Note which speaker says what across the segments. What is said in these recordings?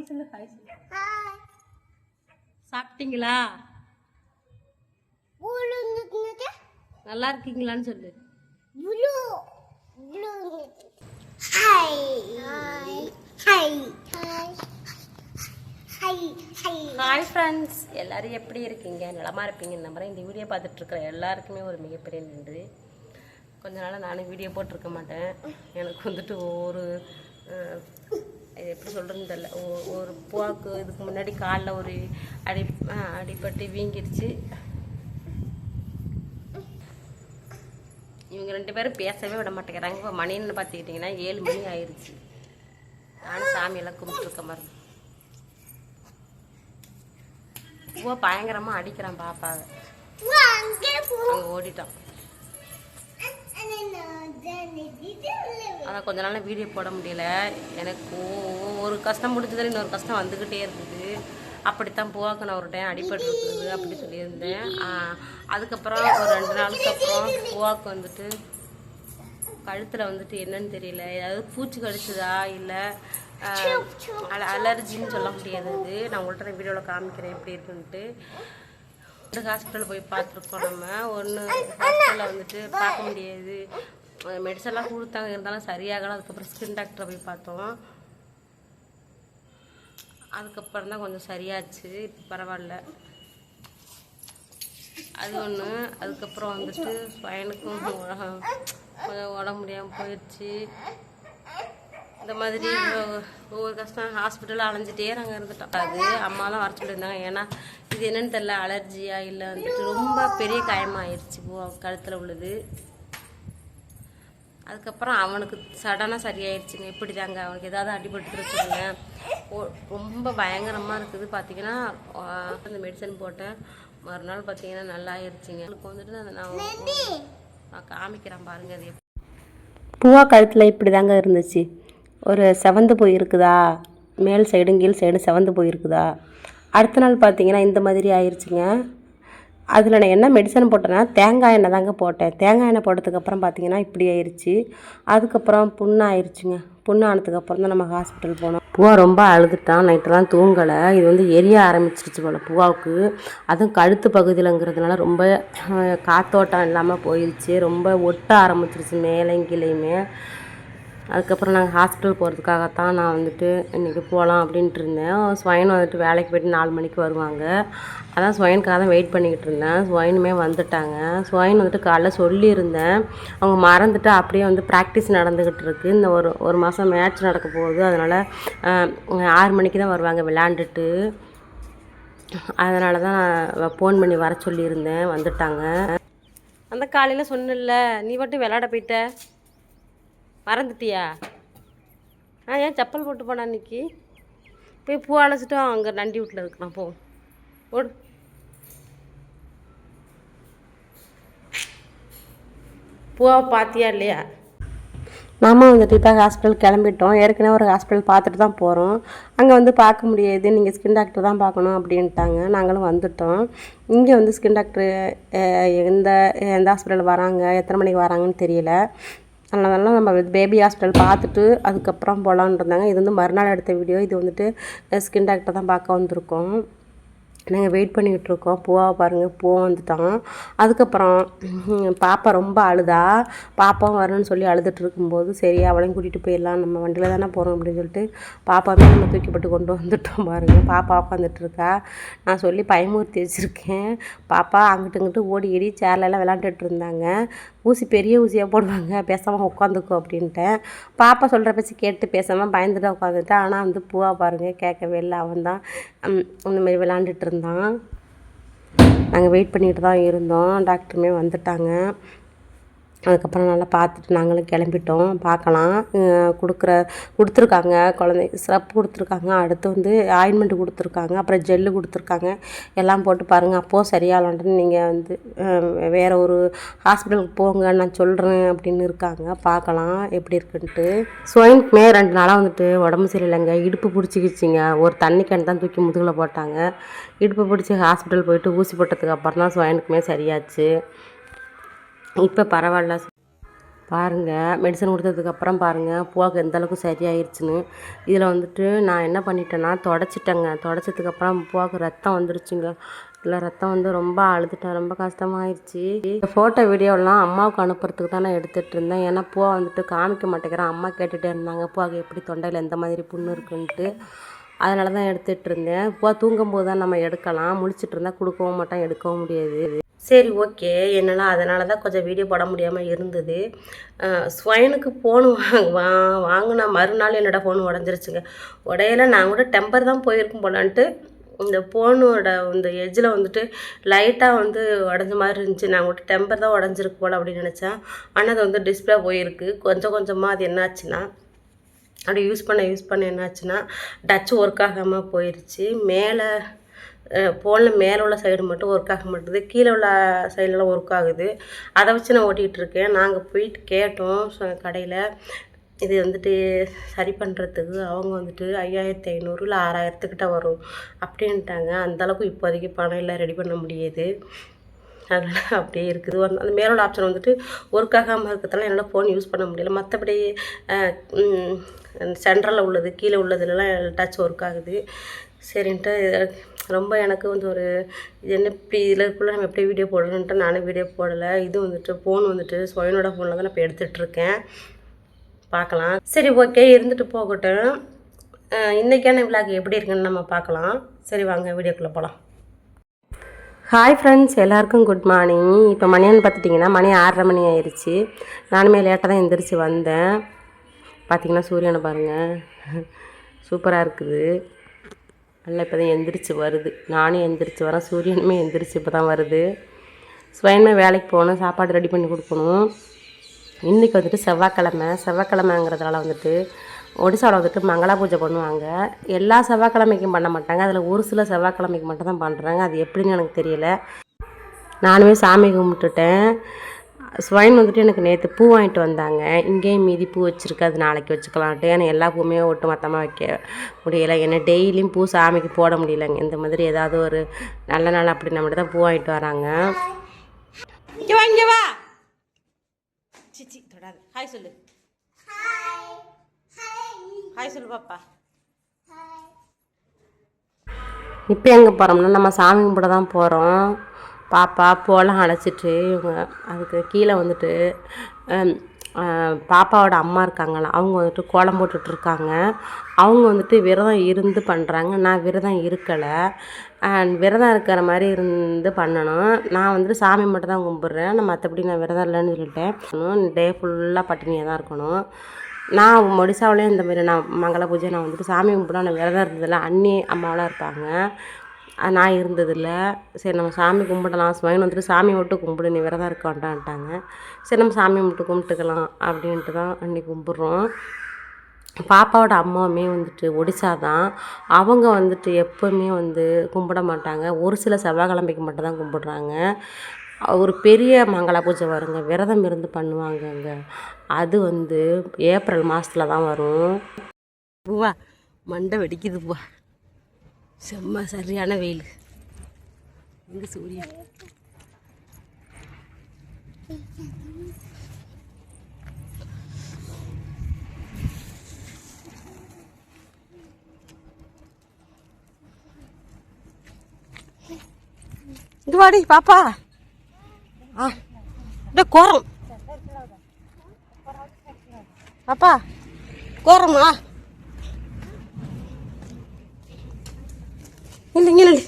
Speaker 1: சொல்லு ஹாய் சொல்லு. சாப்பிட்டீங்களா? நல்லா இருக்கீங்களான்னு சொல்லு. ஹாய் ஃப்ரெண்ட்ஸ், எல்லோரும் எப்படி இருக்கீங்க? நலமா இருப்பீங்கன்னு நம்புறேன். இந்த வீடியோ பார்த்துட்ருக்குற எல்லாருக்குமே ஒரு மிகப்பெரிய நன்றி. கொஞ்ச நாள் நானும் வீடியோ போட்டிருக்க மாட்டேன். எனக்கு வந்துட்டு ஒரு எப்படி சொல்கிறதுன்னு தெரியல. ஒரு பூவாக்கு இதுக்கு முன்னாடி காலில் ஒரு அடிப்பட்டு வீங்கிருச்சு. இவங்க 2 பேரும் பேசவே விட மாட்டேங்கிறாங்க. இப்போ மணின்னு பார்த்துக்கிட்டிங்கன்னா 7 மணி ஆயிடுச்சு. நானும் சாமியெல்லாம் கும்பிட்டுருக்க மாதிரி. பூவா பயங்கரமாக அடிக்கிறான் பாப்பாவை. அங்கே ஓடிட்டான். அதான் கொஞ்ச நாள் வீடியோ போட முடியல. எனக்கு ஒரு கஷ்டம் முடிஞ்சதில் இன்னொரு கஷ்டம் வந்துக்கிட்டே இருக்குது. அப்படித்தான் பூவாக்கு நான் ஒரு டைம் அடிபட்டு இருக்குது அப்படி சொல்லியிருந்தேன். அதுக்கப்புறம் ஒரு 2 நாளுக்கு அப்புறம் பூவாக்கு வந்துட்டு கழுத்தில் வந்துட்டு என்னன்னு தெரியல, ஏதாவது பூச்சி கடிச்சதா இல்லை அலர்ஜின்னு சொல்ல முடியாது. அது நான் உங்கள்கிட்ட வீடியோவில் காமிக்கிறேன் எப்படி இருக்குன்ட்டு. 2 ஹாஸ்பிட்டலில் போய் பார்த்துருக்கோம். நம்ம ஒன்று ஹாஸ்பிட்டலில் வந்துட்டு பார்க்க முடியாது, மெடிசன்லாம் கொடுத்தாங்க, இருந்தாலும் சரியாகலாம். அதுக்கப்புறம் ஸ்கின் டாக்டரை போய் பார்த்தோம். அதுக்கப்புறம் தான் கொஞ்சம் சரியாச்சு. இப்போ பரவாயில்ல. அது ஒன்று. அதுக்கப்புறம் வந்துட்டு ஸ்வைனுக்கும் கொஞ்சம் உடம்பு முடியாமல் போயிடுச்சு. இந்த மாதிரி ஒவ்வொரு கஷ்டம் ஹாஸ்பிட்டலில் அலைஞ்சிட்டே நாங்கள் இருந்துட்டோம். அது அம்மா தான் வர சொல்லியிருந்தாங்க. ஏன்னா இது என்னன்னு தெரில, அலர்ஜியா இல்லை வந்துட்டு ரொம்ப பெரிய காயமாகிடுச்சு கழுத்தில் உள்ளது. அதுக்கப்புறம் அவனுக்கு சடனாக சரியாயிடுச்சுங்க. இப்படி தாங்க அவனுக்கு ஏதாவது அடிபட்டுருச்சுங்க. ரொம்ப பயங்கரமாக இருக்குது. பார்த்தீங்கன்னா அந்த மெடிசன் போட்டேன். மறுநாள் பார்த்தீங்கன்னா நல்லா ஆயிடுச்சுங்க. அவனுக்கு வந்துட்டு நான் காமிக்கிறேன் பாருங்கள். அது பூவா கழுத்தில் இப்படி தாங்க இருந்துச்சு. ஒரு செவந்து போயிருக்குதா, மேல் சைடும் கீழ் சைடும் செவந்து போயிருக்குதா. அடுத்த நாள் பார்த்தீங்கன்னா இந்த மாதிரி ஆயிடுச்சுங்க. அதில் நான் என்ன மெடிசன் போட்டேன்னா தேங்காய் எண்ணெய் தாங்க போட்டேன். தேங்காய் எண்ணெய் போட்டதுக்கப்புறம் பார்த்தீங்கன்னா இப்படி ஆயிடுச்சு. அதுக்கப்புறம் புண்ணு ஆயிடுச்சுங்க. புண்ணு ஆனதுக்கப்புறம் தான் நம்ம ஹாஸ்பிட்டல் போனோம். பூவா ரொம்ப அழுதுட்டான். நைட்டெல்லாம் தூங்கலை. இது வந்து எரிய ஆரம்பிச்சிருச்சு போல் பூவாவுக்கு. அதுவும் கழுத்து பகுதியிலங்கிறதுனால ரொம்ப காத்தோட்டம் இல்லாமல் போயிடுச்சு. ரொம்ப ஒட்ட ஆரம்பிச்சிருச்சு மேலேயும் கீழேயுமே. அதுக்கப்புறம் நாங்கள் ஹாஸ்பிட்டல் போகிறதுக்காகத்தான் நான் வந்துட்டு இன்றைக்கி போகலாம் அப்படின்ட்டு இருந்தேன். ஸ்வைன் வந்துட்டு வேலைக்கு போய்ட்டு 4 மணிக்கு வருவாங்க. அதான் ஸ்வைனுக்காக தான் வெயிட் பண்ணிக்கிட்டு இருந்தேன். ஸ்வைனுமே வந்துட்டாங்க. ஸ்வைன் வந்துட்டு காலைல சொல்லியிருந்தேன். அவங்க மறந்துட்டு அப்படியே வந்து ப்ராக்டிஸ் நடந்துக்கிட்டு இருக்குது. இந்த ஒரு மாதம் மேட்ச் நடக்க போகுது. அதனால் 6 மணிக்கு தான் வருவாங்க விளையாண்டுட்டு. அதனால தான் நான் ஃபோன் பண்ணி வர சொல்லியிருந்தேன். வந்துட்டாங்க. அந்த காலையில் சொன்னல, நீ மட்டும் விளையாட போயிட்ட, மறந்துட்டியா? ஏன் செப்பல் போட்டு போனா அன்றைக்கி? போய் பூ அழைச்சிட்டு அங்கே நண்டி வீட்டில் இருக்கலாம். போ ஓடு. பூவை பார்த்தியா இல்லையா? நாம வந்துட்டு இப்போ ஹாஸ்பிட்டல் கிளம்பிட்டோம். ஏற்கனவே ஒரு ஹாஸ்பிட்டல் பார்த்துட்டு தான் போகிறோம். அங்கே வந்து பார்க்க முடியாது, நீங்கள் ஸ்கின் டாக்டர் தான் பார்க்கணும் அப்படின்ட்டாங்க. நாங்களும் வந்துட்டோம். இங்கே வந்து ஸ்கின் டாக்டர் எந்த ஹாஸ்பிட்டலில் வராங்க, எத்தனை மணிக்கு வராங்கன்னு தெரியல. அதனால நம்ம பேபி ஹாஸ்பிட்டல் பார்த்துட்டு அதுக்கப்புறம் போகலான்னு இருந்தாங்க. இது வந்து மறுநாள் எடுத்த வீடியோ. இது வந்துட்டு ஸ்கின் டாக்டர் தான் பார்க்க வந்திருக்கோம். நாங்கள் வெயிட் பண்ணிக்கிட்டு இருக்கோம். பூவாவை பாருங்கள், பூவா வந்துட்டான். அதுக்கப்புறம் பாப்பா ரொம்ப அழுதா. பாப்பாவும் வரணும்னு சொல்லி அழுதுட்டு இருக்கும்போது சரி அவளையும் கூட்டிகிட்டு போயிடலாம், நம்ம வண்டியில் தானே போகிறோம் அப்படின்னு சொல்லிட்டு பாப்பாவே நம்ம தூக்கிப்பட்டு கொண்டு வந்துட்டோம். பாருங்கள், பாப்பா உட்காந்துட்ருக்கா. நான் சொல்லி பயமுறுத்தி வச்சுருக்கேன். பாப்பா அங்கிட்டு இங்கிட்டு ஓடி ஏடி சேர்லெல்லாம் விளாண்டுட்டு இருந்தாங்க. ஊசி பெரிய ஊசியாக போடுவாங்க, பேசாமல் உட்காந்துக்கோ அப்படின்ட்டேன். பாப்பா சொல்கிற பேச்சு கேட்டு பேசாமல் பயந்துட்டு உட்காந்துட்டேன். ஆனால் வந்து பூவா பாருங்கள் கேட்கவே இல்லை. அவன் தான் இந்த மாதிரி விளாண்டுட்டு இருந்தான். நாங்கள் வெயிட் பண்ணிட்டு தான் இருந்தோம். டாக்டருமே வந்துட்டாங்க. அதுக்கப்புறம் நல்லா பார்த்துட்டு நாங்களும் கிளம்பிட்டோம். பார்க்கலாம். கொடுத்துருக்காங்க குழந்தை சிரப்பு கொடுத்துருக்காங்க. அடுத்து வந்து ஆயின்மெண்ட்டு கொடுத்துருக்காங்க. அப்புறம் ஜெல்லு கொடுத்துருக்காங்க. எல்லாம் போட்டு பாருங்கள். அப்போது சரியாகலான்ட்டு நீங்கள் வந்து வேறு ஒரு ஹாஸ்பிட்டலுக்கு போங்க, நான் சொல்கிறேன் அப்படின்னு இருக்காங்க. பார்க்கலாம் எப்படி இருக்குன்ட்டு. ஸ்வைனுக்குமே 2 நாளாக வந்துட்டு உடம்பு சரியில்லைங்க. இடுப்பு பிடிச்சிக்கிச்சிங்க. ஒரு தண்ணி கேன் தான் தூக்கி முதுகில் போட்டாங்க. இடுப்பு பிடிச்சி ஹாஸ்பிட்டல் போயிட்டு ஊசி போட்டதுக்கு அப்புறம் தான் ஸ்வைனுக்குமே சரியாச்சு. இப்போ பரவாயில்ல. பாருங்கள் மெடிசன் கொடுத்ததுக்கப்புறம் பாருங்கள் பூவாக்கு எந்தளவுக்கு சரியாயிருச்சுன்னு. இதில் வந்துட்டு நான் என்ன பண்ணிட்டேன்னா தொடச்சிட்டேங்க. தொடச்சதுக்கப்புறம் பூவாக்கு ரத்தம் வந்துருச்சுங்க. இல்லை ரத்தம் வந்து ரொம்ப அழுதுட்டேன், ரொம்ப கஷ்டமாயிருச்சு. இந்த ஃபோட்டோ வீடியோலாம் அம்மாவுக்கு அனுப்புறதுக்கு தான் நான் எடுத்துகிட்டு இருந்தேன். ஏன்னா பூவா வந்துட்டு காமிக்க மாட்டேங்கிறேன். அம்மா கேட்டுகிட்டே இருந்தாங்க பூவாக்கு எப்படி தொண்டையில் எந்த மாதிரி புண்ணு இருக்குன்ட்டு. அதனால தான் எடுத்துகிட்டு இருந்தேன். பூவா தூங்கும்போது தான் நம்ம எடுக்கலாம், முழிச்சிட்டு இருந்தால் கொடுக்கவும் மாட்டேன், எடுக்கவும் முடியாது. சரி ஓகே, என்னால் அதனால தான் கொஞ்சம் வீடியோ போட முடியாமல் இருந்தது. ஸ்வைனுக்கு ஃபோனு வாங்கின மறுநாள் என்னோடய ஃபோன் உடஞ்சிருச்சுங்க. உடையில நான் கூட டெம்பர் தான் போயிருக்கும் போலான்ட்டு இந்த ஃபோனோட இந்த எட்ஜில் வந்துட்டு லைட்டாக வந்து உடஞ்ச மாதிரி இருந்துச்சு. நான் கூட டெம்பர் தான் உடஞ்சிருக்கு போல் அப்படின்னு நினச்சேன். ஆனால் அது வந்து டிஸ்பிளே போயிருக்கு. கொஞ்சம் கொஞ்சமாக அது என்னாச்சுன்னா அப்படி யூஸ் பண்ண என்னாச்சுன்னா டச் ஒர்க் ஆகாமல் போயிடுச்சு. மேலே ஃபோனில் மேலே உள்ள சைடு மட்டும் ஒர்க் ஆக மாட்டேது, கீழே உள்ள சைடெலாம் ஒர்க் ஆகுது. அதை வச்சு நான் ஓட்டிகிட்டு இருக்கேன். நாங்கள் போயிட்டு கேட்டோம் கடையில் இது வந்துட்டு சரி பண்ணுறதுக்கு. அவங்க வந்துட்டு 5500 இல்லை 6000 வரும் அப்படின்ட்டாங்க. அந்தளவுக்கு இப்போதைக்கு பணம் இல்லை, ரெடி பண்ண முடியாது. அதனால் அப்படியே இருக்குது. அந்த மேலோட ஆப்ஷன் வந்துட்டு ஒர்க் ஆகாமல் இருக்கிறதால என்னால் ஃபோன் யூஸ் பண்ண முடியல. மற்றபடி சென்ட்ரலில் உள்ளது கீழே உள்ளதுலலாம் டச் ஒர்க் ஆகுது. சரின்ட்டு ரொம்ப எனக்கு வந்து ஒரு என்ன இப்படி இதில் இருக்குள்ள நம்ம எப்படி வீடியோ போடணுன்ட்டு நானும் வீடியோ போடலை. இது வந்துட்டு ஃபோன் வந்துட்டு ஸ்வைனோட ஃபோனில் தான் நான் இப்போ எடுத்துகிட்ருக்கேன். பார்க்கலாம். சரி ஓகே, இருந்துட்டு போகட்டும். இன்றைக்கான விளாக் எப்படி இருக்குன்னு நம்ம பார்க்கலாம். சரி வாங்க வீடியோக்குள்ளே போகலாம். ஹாய் ஃப்ரெண்ட்ஸ், எல்லாருக்கும் குட் மார்னிங். இப்போ மணியான்னு பார்த்துட்டிங்கன்னா மணி 6:30 மணி ஆயிடுச்சு. நானுமே லேட்டாக தான் எந்திரிச்சு வந்தேன். பார்த்திங்கன்னா சூரியனை பாருங்கள், சூப்பராக இருக்குது. நல்லா இப்போ தான் எந்திரிச்சு வருது. நானும் எந்திரிச்சு வரேன், சூரியனுமே எந்திரிச்சு இப்போ தான் வருது. ஸ்வைனுமே வேலைக்கு போகணும், சாப்பாடு ரெடி பண்ணி கொடுக்கணும். இன்றைக்கி வந்துட்டு செவ்வாய்க்கிழமைங்கிறதுனால வந்துட்டு ஒடிசாவில் வந்துட்டு மங்களா பூஜை பண்ணுவாங்க. எல்லா செவ்வாய்க்கிழமைக்கும் பண்ண மாட்டாங்க, அதில் ஒரு சில செவ்வாய்க்கிழமைக்கு மட்டும் தான் பண்ணுறாங்க. அது எப்படின்னு எனக்கு தெரியல. நானுமே சாமி கும்பிட்டுட்டேன். ஸ்வைன் வந்துட்டு எனக்கு நேற்று பூ வாங்கிட்டு வந்தாங்க. இங்கேயும் மீதி பூ வச்சுருக்கு, அது நாளைக்கு வச்சுக்கலான்ட்டு. ஏன்னா எல்லா பூவுமே ஒட்டு மொத்தமாக வைக்க முடியலை. ஏன்னா டெய்லியும் பூ சாமிக்கு போட முடியலைங்க. இந்த மாதிரி ஏதாவது ஒரு நல்ல நாள் அப்படின்னா மட்டும் தான் பூ வாங்கிட்டு வராங்க. இங்கே வா சிச்சி தொடாது. ஹாய் சொல்லு, ஹாய் சொல்லு பாப்பா. இப்போ எங்கே போகிறோம்னா நம்ம சாமி கும்பிட தான் போகிறோம். பாப்பா போலாம் அழைச்சிட்டு இவங்க அதுக்கு கீழே வந்துட்டு பாப்பாவோட அம்மா இருக்காங்களா, அவங்க வந்துட்டு கோலம் போட்டுட்ருக்காங்க. அவங்க வந்துட்டு விரதம் இருந்து பண்ணுறாங்க. நான் விரதம் இருக்கலை. விரதம் இருக்கிற மாதிரி இருந்து பண்ணணும். நான் வந்துட்டு சாமி மட்டும் தான் கும்பிட்றேன். நான் மற்றபடி நான் விரதம் இல்லைன்னு சொல்லிட்டேன். டே ஃபுல்லாக பட்டினியாக தான் இருக்கணும். நான் ஒடிசாவிலேயும் இந்த மாதிரி நான் மங்கள பூஜை நான் வந்துட்டு சாமி கும்பிட நான் விரதம் இருந்ததில்லை. அண்ணி அம்மாவெலாம் இருப்பாங்க, நான் இருந்ததில்லை. சரி நம்ம சாமி கும்பிடலாம், ஸ்வைன் வந்துட்டு சாமி மட்டும் கும்பிடு, நீ விரதம் இருக்க வேண்டான்ட்டாங்க. சரி நம்ம சாமி மட்டும் கும்பிட்டுக்கலாம் அப்படின்ட்டு தான் அன்றைக்கி கும்பிட்றோம். பாப்பாவோட அம்மாவுமே வந்துட்டு ஒடிசா தான். அவங்க வந்துட்டு எப்போவுமே வந்து கும்பிட மாட்டாங்க, ஒரு சில செவ்வாய்க்கிழமைக்கு மட்டும் தான் கும்பிட்றாங்க. ஒரு பெரிய மங்களா பூஜை வருங்க, விரதம் இருந்து பண்ணுவாங்கங்க. அது வந்து ஏப்ரல் மாதத்தில் தான் வரும். பூவா மண்டை வெடிக்குது பூவா, செம்ம சரியான வெயில். எங்கே சூரியன்? இங்கே வாடி பாப்பா. கோரம் பாப்பா, கோரமா இல்லைங்க இல்லை.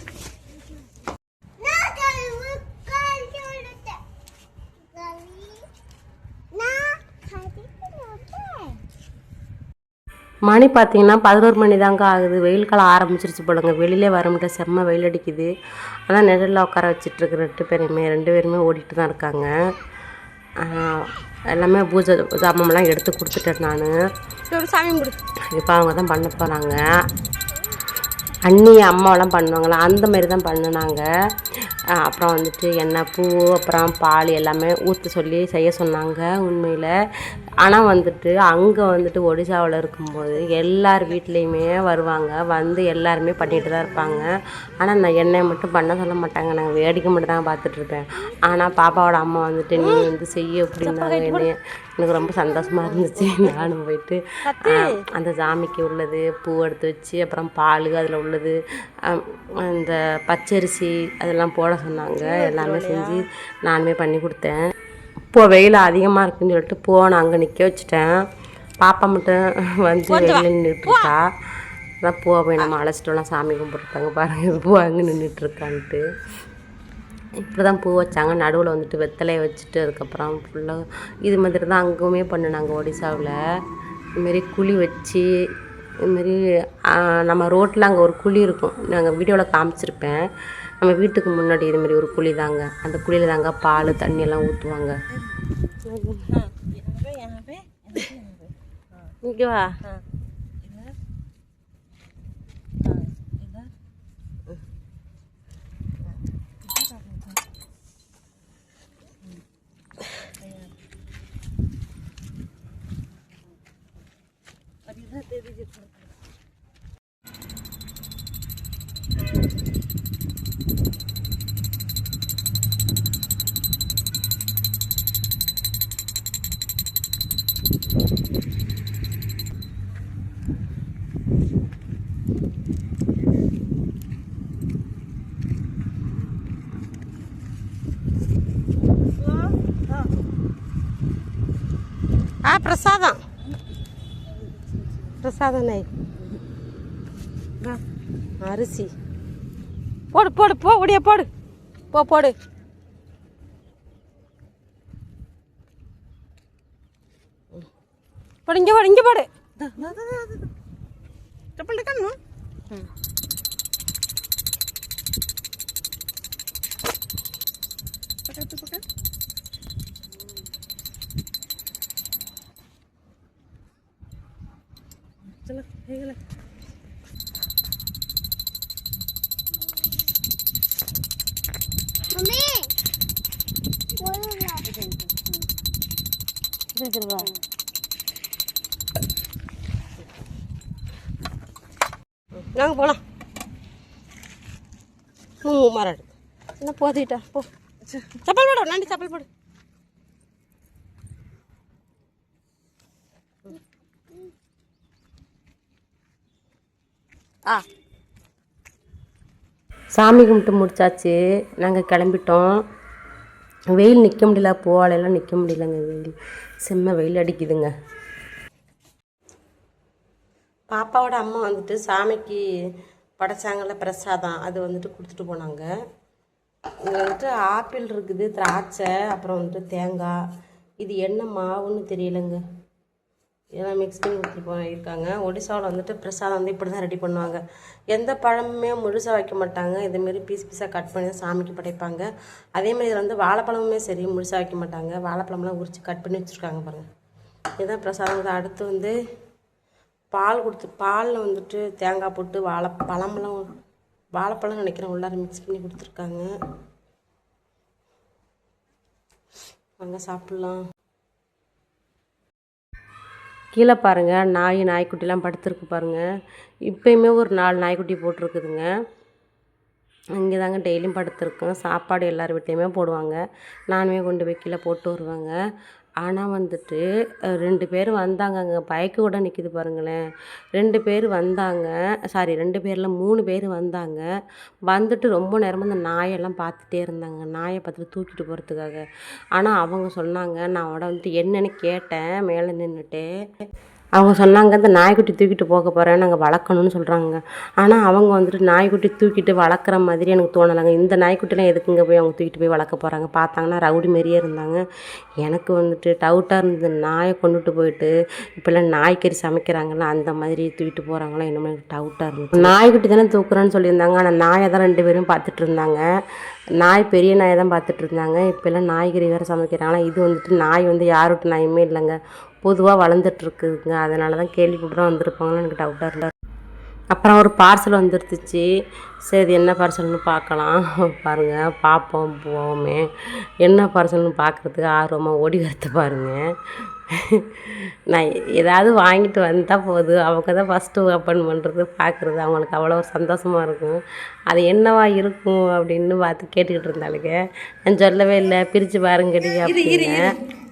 Speaker 1: மணி பார்த்தீங்கன்னா 11 மணி தாங்க ஆகுது. வெயில் காலம் ஆரம்பிச்சிருச்சு போலங்க. வெளியிலே வர முடியல, செம்ம வெயில் அடிக்குது. ஆனால் நிழலில் உட்கார வச்சிட்ருக்கு 2 பேருமே ஓடிட்டு தான் இருக்காங்க. எல்லாமே பூஜை ஜாமம்லாம் எடுத்து கொடுத்துட்டேன் நான். சாமி இப்போ அவங்க தான் பண்ண போகிறாங்க. அண்ணி அம்மாவெல்லாம் பண்ணுவாங்களா அந்த மாதிரி தான் பண்ணினாங்க. அப்புறம் வந்துட்டு எண்ணெய் பூ அப்புறம் பால் எல்லாமே ஊற்ற சொல்லி செய்ய சொன்னாங்க உண்மையில். ஆனால் வந்துட்டு அங்கே வந்துட்டு ஒடிசாவில் இருக்கும்போது எல்லார் வீட்லேயுமே வருவாங்க, வந்து எல்லாருமே பண்ணிட்டு தான் இருப்பாங்க. ஆனால் நான் என்னை மட்டும் பண்ண சொல்ல மாட்டாங்க, நாங்கள் வேடிக்கை மட்டும் தான் பார்த்துட்ருப்பேன். ஆனால் பாப்பாவோட அம்மா வந்துட்டு நீ வந்து செய்ய அப்படின்னாங்க. எனக்கு ரொம்ப சந்தோஷமாக இருந்துச்சு. நானும் போயிட்டு அந்த சாமிக்கு உள்ளது பூ எடுத்து வச்சு அப்புறம் பால் அதில் உள்ளது அந்த பச்சரிசி அதெல்லாம் போட சொன்னாங்க. எல்லாமே செஞ்சு நானுமே பண்ணி கொடுத்தேன். இப்போது வெயில் அதிகமாக இருக்குதுன்னு சொல்லிட்டு பூவை நான் அங்கே நிற்க வச்சுட்டேன். பாப்பா மட்டும் வந்து வெளியில் நின்றுட்டுருக்கா. அதான் பூவை போய் நம்ம அழைச்சிட்டோம்லாம் சாமி கும்பிட்ருக்காங்க பாருங்கள், பூ அங்கே நின்றுட்டுருக்கான்ட்டு. இப்படி தான் பூ வச்சாங்க. நடுவில் வந்துட்டு வெத்தலையை வச்சுட்டு அதுக்கப்புறம் ஃபுல்லாக இது மாதிரி தான் அங்கேயுமே பண்ணினாங்க ஒடிசாவில். இதுமாரி குழி வச்சு இதுமாரி நம்ம ரோட்டில் அங்கே ஒரு குழி இருக்கும், நாங்கள் வீடியோவில் காமிச்சிருப்பேன். நம்ம வீட்டுக்கு முன்னாடி இதுமாரி ஒரு குழி தாங்க, அந்த குழியில் தாங்க பால் தண்ணி எல்லாம் ஊற்றுவாங்க. இங்கே வா. பிரசாதம் பிரசாதம் அரிசி போடு போடு போ ஒடியா போடு போ போடு. போடு இங்கே போடு இங்கே போடு. டப்பல் கண்ணு பக்கத்து பக்கத்து चलो हे गेला मम्मी बोलला चल बा நாங்க போலாம். மாறாடு என்ன போதிட்டா போ. சப்பல் போடு நாண்டி சப்பல் போடு. சாமி கும்பிட்டு முடிச்சாச்சு, நாங்கள் கிளம்பிட்டோம். வெயில் நிற்க முடியல, போவாலெல்லாம் நிற்க முடியலங்க, வெயில் செம்ம வெயில் அடிக்குதுங்க. பாப்பாவோட அம்மா வந்துட்டு சாமிக்கு படைச்சாங்கள்ல பிரசாதம், அது வந்துட்டு கொடுத்துட்டு போனாங்க. இங்கே வந்துட்டு ஆப்பிள் இருக்குது, திராட்சை, அப்புறம் வந்துட்டு தேங்காய், இது என்ன மாவுன்னு தெரியலைங்க, இதெல்லாம் மிக்ஸ் பண்ணி கொடுத்துட்டு போயிருக்காங்க. ஒடிசாவில் வந்துட்டு பிரசாதம் வந்து இப்படி தான் ரெடி பண்ணுவாங்க. எந்த பழமுமே முழுசாக வைக்க மாட்டாங்க, இதேமாரி பீஸ் பீஸாக கட் பண்ணி தான் சாமிக்கு படைப்பாங்க. அதேமாதிரி இதில் வந்து வாழைப்பழமுமே சரி முழுசாக வைக்க மாட்டாங்க, வாழைப்பழம்லாம் உரித்து கட் பண்ணி வச்சுருக்காங்க பாருங்கள். இதுதான் பிரசாதம். அடுத்து வந்து பால் பாலில் வந்துட்டு தேங்காய் போட்டு வாழைப்பழம் நினைக்கிறேன் உள்ளார மிக்ஸ் பண்ணி கொடுத்துருக்காங்க. வாங்க சாப்பிட்லாம். கீழே பாருங்கள் நாய்க்குட்டிலாம் படுத்துருக்கு பாருங்கள். இப்போயுமே ஒரு 4 நாய்க்குட்டி போட்டிருக்குதுங்க. இங்கே தாங்க டெய்லியும் படுத்துருக்கோம். சாப்பாடு எல்லார் வீட்லேயுமே போடுவாங்க, நானுமே கொண்டு போய் கீழே போட்டு வருவாங்க. ஆனால் வந்துட்டு 2 பேர் வந்தாங்க, அங்கே பைக்கு கூட நிற்கிது பாருங்களேன். 2 பேர் வந்தாங்க, சாரி 2 பேரில் 3 பேர் வந்தாங்க. வந்துட்டு ரொம்ப நேரமாக அந்த நாயெல்லாம் பார்த்துட்டே இருந்தாங்க, நாயை பார்த்துட்டு தூக்கிட்டு போகிறதுக்காக. ஆனால் அவங்க சொன்னாங்க, நான் வந்துட்டு என்னென்னு கேட்டேன் மேலே நின்றுட்டு. அவங்க சொன்னாங்க இந்த நாய்க்குட்டி தூக்கிட்டு போக போகிறேன், நாங்கள் வளர்க்கணும்னு சொல்கிறாங்க. ஆனால் அவங்க வந்துட்டு நாய்க்குட்டி தூக்கிட்டு வளர்க்குற மாதிரி எனக்கு தோணலைங்க. இந்த நாய்க்குட்டிலாம் எதுக்குங்க போய் அவங்க தூக்கிட்டு போய் வளர்க்க போகிறாங்க? பார்த்தாங்கன்னா ரவுடி மாரியே இருந்தாங்க. எனக்கு வந்துட்டு டவுட்டாக இருந்தது, நாயை கொண்டுட்டு போயிட்டு இப்போல்லாம் நாய்க்கறி சமைக்கிறாங்களா அந்த மாதிரி தூக்கிட்டு போகிறாங்களா என்னமோ எனக்கு டவுட்டாக இருந்தது. நாய்க்குட்டி தானே தூக்குறேன்னு சொல்லியிருந்தாங்க, ஆனால் நாயை தான் 2 பேரும் பார்த்துட்டு இருந்தாங்க. நாய் பெரிய நாயை தான் பார்த்துட்டு இருந்தாங்க. இப்போல்லாம் நாய்கறி வேறு சமைக்கிறாங்களா. இது வந்துட்டு நாய் வந்து யார் விட்டு நாயுமே இல்லைங்க, பொதுவாக வளர்ந்துட்டுருக்குதுங்க. அதனால தான் கேள்விப்பட்டு தான் வந்திருப்பாங்கன்னு எனக்கு டவுட்டாக இருந்தார். அப்புறம் ஒரு பார்சல் வந்துருந்துச்சு. சரி என்ன பார்சல்னு பார்க்கலாம் பாருங்கள், பார்ப்போம் போவோமே. என்ன பார்சல்னு பார்க்குறதுக்கு ஆர்வமாக ஓடி வரது பாருங்கள். நான் ஏதாவது வாங்கிட்டு வந்தால் போதும், அவங்க தான் ஃபஸ்ட்டு ஓப்பன் பண்ணுறது பார்க்குறது, அவங்களுக்கு அவ்வளோ சந்தோஷமாக இருக்கும். அது என்னவா இருக்கும் அப்படின்னு பார்த்து கேட்டுக்கிட்டு இருந்தாளுங்க. நான் சொல்லவே இல்லை, பிரித்து பாருங்கடி அப்படின்னு.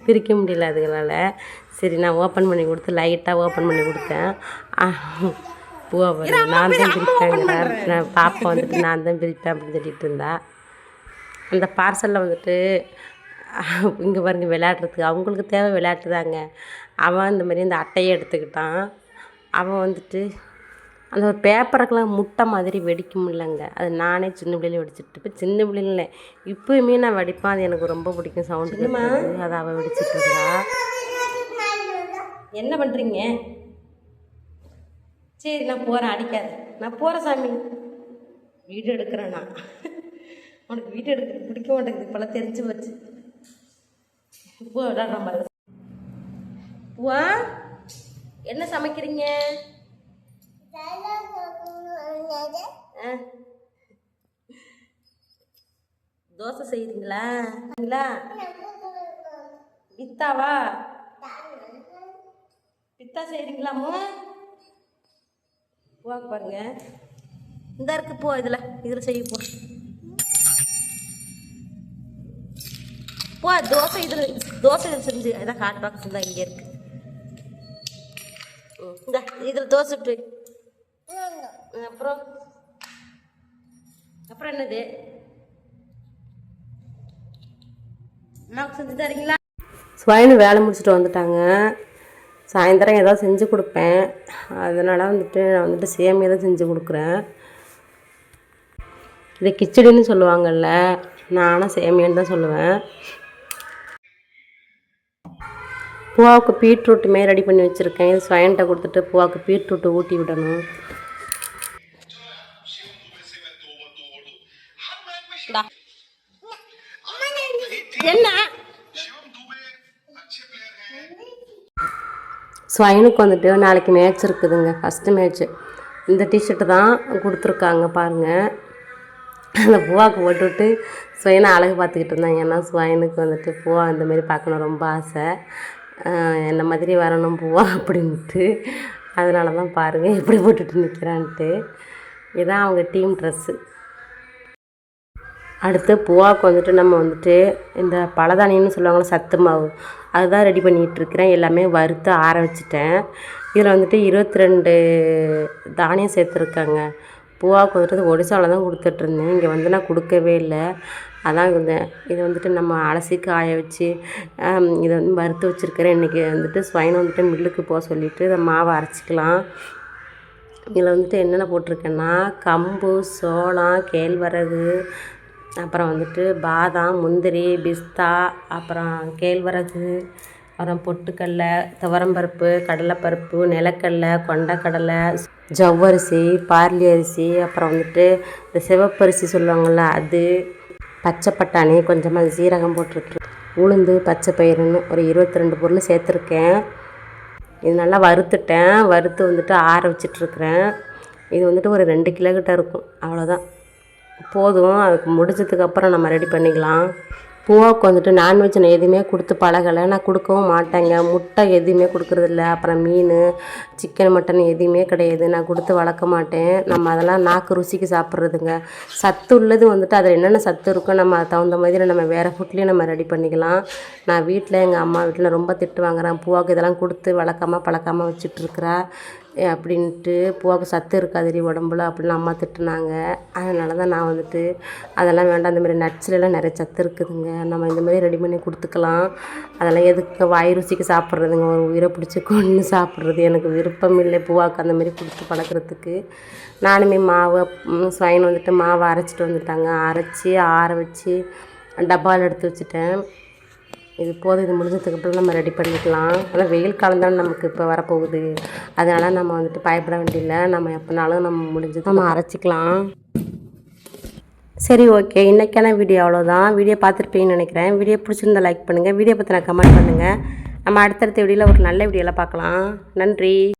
Speaker 1: பிரிக்க முடியல அதுகளால். சரி நான் ஓப்பன் பண்ணி கொடுத்து லைட்டாக ஓப்பன் பண்ணி கொடுத்தேன். பூவை நான் தான் பிரிப்பேங்கிறார். நான் பாப்பா வந்துட்டு நான் தான் பிரிப்பேன் அப்படின்னு சொல்லிட்டு இருந்தா. அந்த பார்சலில் வந்துட்டு இங்கே பாருங்க விளையாடுறதுக்கு அவங்களுக்கு தேவை விளையாட்டு தாங்க. அவன் இந்த மாதிரி இந்த அட்டையை எடுத்துக்கிட்டான். அவன் வந்துட்டு அந்த ஒரு பேப்பருக்கெல்லாம் முட்டை மாதிரி வெடிக்க முடியலங்க. அது நானே சின்ன பிள்ளையில வெடிச்சிட்டு இப்போ சின்ன பிள்ளைல இல்லை இப்போயுமே நான் வெடிப்பேன். அது எனக்கு ரொம்ப பிடிக்கும் சவுண்டு. அதை அவள் வெடிச்சிட்டு இருந்தா. என்ன பண்ணுறீங்க? சரி நான் போகிறேன், அடிக்காது. நான் போகிறேன் சாமி, வீடியோ எடுக்கிறேன். நான் உனக்கு வீடியோ எடுக்கிறது பிடிக்க மாட்டேங்குது, இப்போல்லாம் தெரிஞ்சு வச்சு. பூ விளையாடுற மாதிரி. பூவா என்ன சமைக்கிறீங்க? தோசை செய்கிறீங்களா? பித்தாவா? பித்தா செய்கிறீங்களாமோ? பூவாக்கு பாருங்க, இந்த இருக்கு பூ, இதில் செய்ய போ. பூ தோசை இதில் செஞ்சு அதான் ஹாட் பாக்ஸ் தான் இங்கே இருக்கு. இந்த இதில் தோசை விட்டு அப்புறம் என்னது அம்மாவுக்கு செஞ்சு தரீங்களா? ஸ்வைனு வேலை முடிச்சுட்டு வந்துட்டாங்க. சாயந்தரம் ஏதாவது செஞ்சு கொடுப்பேன். அதனால் வந்துட்டு நான் வந்துட்டு சேமியா தான் செஞ்சு கொடுக்குறேன். இதை கிச்சடின்னு சொல்லுவாங்கள்ல, நானும் சேமியான்னு தான் சொல்லுவேன். பூவாவுக்கு பீட்ரூட்டுமே ரெடி பண்ணி வச்சுருக்கேன். இது ஸ்வைன்கிட்ட கொடுத்துட்டு பூவாவுக்கு பீட்ரூட்டு ஊட்டி விடணும். என்ன ஸ்வைனுக்கு வந்துட்டு நாளைக்கு மேட்ச் இருக்குதுங்க, ஃபஸ்ட்டு மேட்ச்சு. இந்த டிஷர்ட்டு தான் கொடுத்துருக்காங்க பாருங்கள். அந்த பூவாவுக்கு போட்டுவிட்டு ஸ்வைனை அழகு பார்த்துக்கிட்டு இருந்தாங்க. ஏன்னா ஸ்வைனுக்கு வந்துட்டு பூவா இந்தமாரி பார்க்கணும் ரொம்ப ஆசை, என்ன மாதிரி வரணும் பூவா அப்படின்ட்டு. அதனால தான் பாருங்கள் எப்படி போட்டுட்டு நிற்கிறான்ட்டு. இதுதான் அவங்க டீம் ட்ரெஸ்ஸு. அடுத்து பூவாவுக்கு வந்துட்டு நம்ம வந்துட்டு இந்த பலதானியம்னு சொல்லுவாங்களே, சத்து மாவு, அதுதான் ரெடி பண்ணிகிட்ருக்கிறேன். எல்லாமே வறுத்து ஆற வச்சுட்டேன். இதில் வந்துட்டு 22 தானியம் சேர்த்துருக்காங்க. பூவாவுக்கு வந்துட்டு ஒடிசாவில் தான் கொடுத்துட்ருந்தேன். இங்கே வந்து நான் கொடுக்கவே இல்லை. அதான் இதை வந்துட்டு நம்ம அலசி காய வச்சு இதை வந்து வறுத்து வச்சுருக்கிறேன். இன்றைக்கி வந்துட்டு ஸ்வைன் வந்துட்டு மில்லுக்கு போக சொல்லிவிட்டு இதை மாவை அரைச்சிக்கலாம். இதில் வந்துட்டு என்னென்ன போட்டிருக்கேன்னா, கம்பு, சோளம், கேழ்வரகு, அப்புறம் வந்துட்டு பாதாம், முந்திரி, பிஸ்தா, அப்புறம் கேழ்வரகு, அப்புறம் பொட்டுக்கடலை, துவரம்பருப்பு, கடலைப்பருப்பு, நிலக்கடலை, கொண்டக்கடலை, ஜவ்வரிசி, பார்லி அரிசி, அப்புறம் வந்துட்டு இந்த சிவப்பரிசி சொல்லுவாங்கள்ல அது, பச்சை பட்டாணி, கொஞ்சமாக சீரகம் போட்டிருக்கேன், உளுந்து, பச்சை பயிறுன்னு ஒரு 22 பொருள் சேர்த்துருக்கேன். இது நல்லா வறுத்துட்டேன். வறுத்து வந்துட்டு ஆற வச்சிட்ருக்கிறேன். இது வந்துட்டு ஒரு 2 கிலோ கிட்ட இருக்கும், அவ்வளோதான் போதும். அதுக்கு முடிச்சதுக்கப்புறம் நம்ம ரெடி பண்ணிக்கலாம். பூவாவுக்கு வந்துட்டு நான்வெஜ் நான் எதுவுமே கொடுத்து பழகலை, நான் கொடுக்கவும் மாட்டேங்க. முட்டை எதுவுமே கொடுக்குறதில்ல, அப்புறம் மீன், சிக்கன், மட்டன் எதுவுமே கிடையாது, நான் கொடுத்து வளர்க்க மாட்டேன். நம்ம அதெல்லாம் நாக்கு ருசிக்கு சாப்பிட்றதுங்க. சத்து உள்ளது வந்துட்டு அதில் என்னென்ன சத்து இருக்கோ நம்ம அது தகுந்த மாதிரி நம்ம வேறு ஃபுட்லேயும் நம்ம ரெடி பண்ணிக்கலாம். நான் வீட்டில் எங்கள் அம்மா வீட்டில் ரொம்ப திட்டு வாங்குறேன், பூவாவுக்கு இதெல்லாம் கொடுத்து வளர்க்காமல் பழக்காமல் வச்சுட்ருக்குறா அப்படின்ட்டு. பூவாவுக்கு சத்து இருக்காதுடி உடம்புல அப்படின்னு அம்மா திட்டுனாங்க. அதனால தான் நான் வந்துட்டு அதெல்லாம் வேண்டாம், இந்தமாதிரி நட்ஸ்லாம் நிறைய சத்து இருக்குதுங்க, நம்ம இந்தமாதிரி ரெடி பண்ணி கொடுத்துக்கலாம். அதெல்லாம் எதுக்கு வாய் ருசிக்கு சாப்பிட்றதுங்க, ஒரு உயிரை பிடிச்சி கொண்டு சாப்பிட்றது எனக்கு விருப்பம் இல்லை. பூவாவுக்கு அந்தமாரி கொடுத்து பழக்கிறதுக்கு நானுமே மாவு ஸ்வைன் வந்துட்டு மாவை அரைச்சிட்டு வந்துட்டாங்க. அரைச்சி ஆற வச்சு டப்பாவில் எடுத்து வச்சுட்டேன். இது போதும், இது முடிஞ்சதுக்கப்புறம் நம்ம ரெடி பண்ணிக்கலாம். ஆனால் வெயில் காலம் தான் நமக்கு இப்போ வரப்போகுது, அதனால் நம்ம வந்துட்டு பயப்பட வேண்டியதில்லை. நம்ம எப்போனாலும் நம்ம முடிஞ்சது நம்ம அரைச்சிக்கலாம். சரி ஓகே, இன்றைக்கான வீடியோ அவ்வளோதான். வீடியோ பார்த்துருப்பீங்கன்னு நினைக்கிறேன். வீடியோ பிடிச்சிருந்தா லைக் பண்ணுங்கள், வீடியோ பற்றி நான் கமெண்ட் பண்ணுங்கள். நம்ம அடுத்தடுத்த வீடியோவில் ஒரு நல்ல வீடியோவில் பார்க்கலாம். நன்றி.